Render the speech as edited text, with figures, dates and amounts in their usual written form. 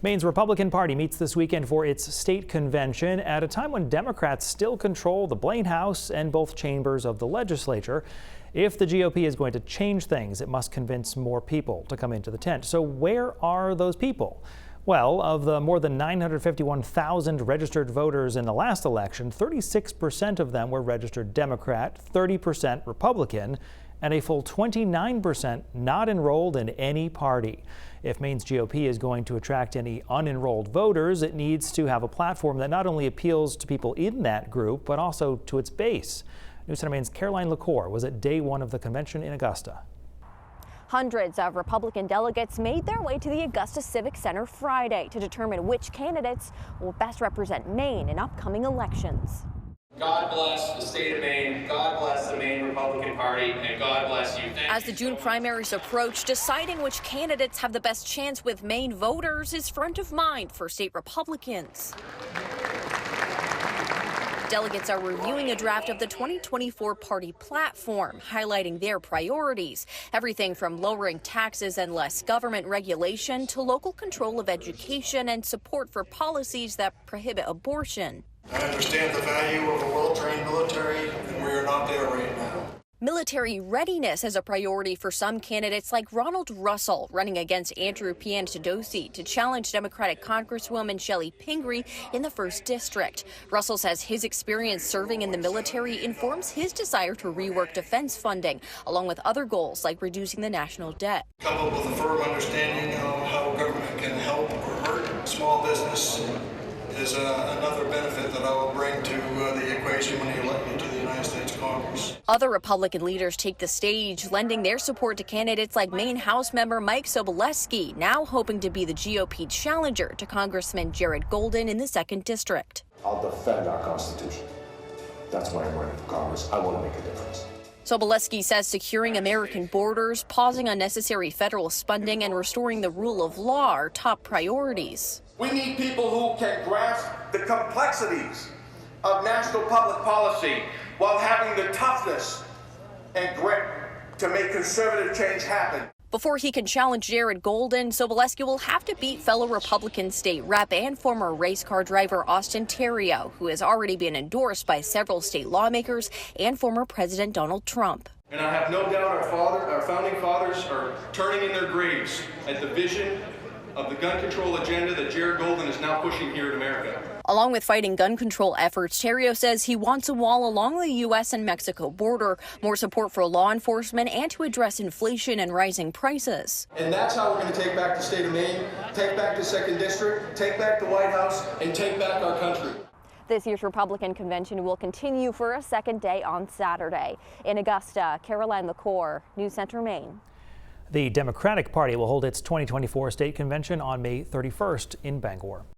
Maine's Republican Party meets this weekend for its state convention at a time when Democrats still control the Blaine House and both chambers of the legislature. If the GOP is going to change things, it must convince more people to come into the tent. So where are those people? Well, of the more than 951,000 registered voters in the last election, 36% of them were registered Democrat, 30% Republican, and a full 29% not enrolled in any party. If Maine's GOP is going to attract any unenrolled voters, it needs to have a platform that not only appeals to people in that group, but also to its base. News Center Maine's Caroline LaCour was at day one of the convention in Augusta. Hundreds of Republican delegates made their way to the Augusta Civic Center Friday to determine which candidates will best represent Maine in upcoming elections. God bless the state of Maine, God bless the Maine Republican Party, and God bless you. As the June primaries approach, deciding which candidates have the best chance with Maine voters is front of mind for state Republicans. Delegates are reviewing a draft of the 2024 party platform, highlighting their priorities. Everything from lowering taxes and less government regulation to local control of education and support for policies that prohibit abortion. I understand the value of a well-trained military, and we are not there right now. Military readiness is a priority for some candidates like Ronald Russell, running against Andrew Piantadosi to challenge Democratic Congresswoman Shelley Pingree in the 1st District. Russell says his experience serving in the military informs his desire to rework defense funding, along with other goals like reducing the national debt. Coupled with a firm understanding of how government can help or hurt small business is another benefit that I will bring to the equation when you elect me to the United States Congress. Other Republican leaders take the stage, lending their support to candidates like Maine House member Mike Sobolewski, now hoping to be the GOP challenger to Congressman Jared Golden in the 2nd District. I'll defend our Constitution. That's why I'm running for Congress. I want to make a difference. Sobolewski says securing American borders, pausing unnecessary federal spending, and restoring the rule of law are top priorities. We need people who can grasp the complexities of national public policy while having the toughness and grit to make conservative change happen. Before he can challenge Jared Golden, Sobolewski will have to beat fellow Republican state rep and former race car driver Austin Theriault, who has already been endorsed by several state lawmakers and former President Donald Trump. And I have no doubt our founding fathers are turning in their graves at the vision of the gun control agenda that Jared Golden is now pushing here in America. Along with fighting gun control efforts, Theriault says he wants a wall along the U.S. and Mexico border, more support for law enforcement, and to address inflation and rising prices. And that's how we're going to take back the state of Maine, take back the 2nd District, take back the White House, and take back our country. This year's Republican convention will continue for a 2nd day on Saturday. In Augusta, Caroline LaCour, News Center, Maine. The Democratic Party will hold its 2024 state convention on May 31st in Bangor.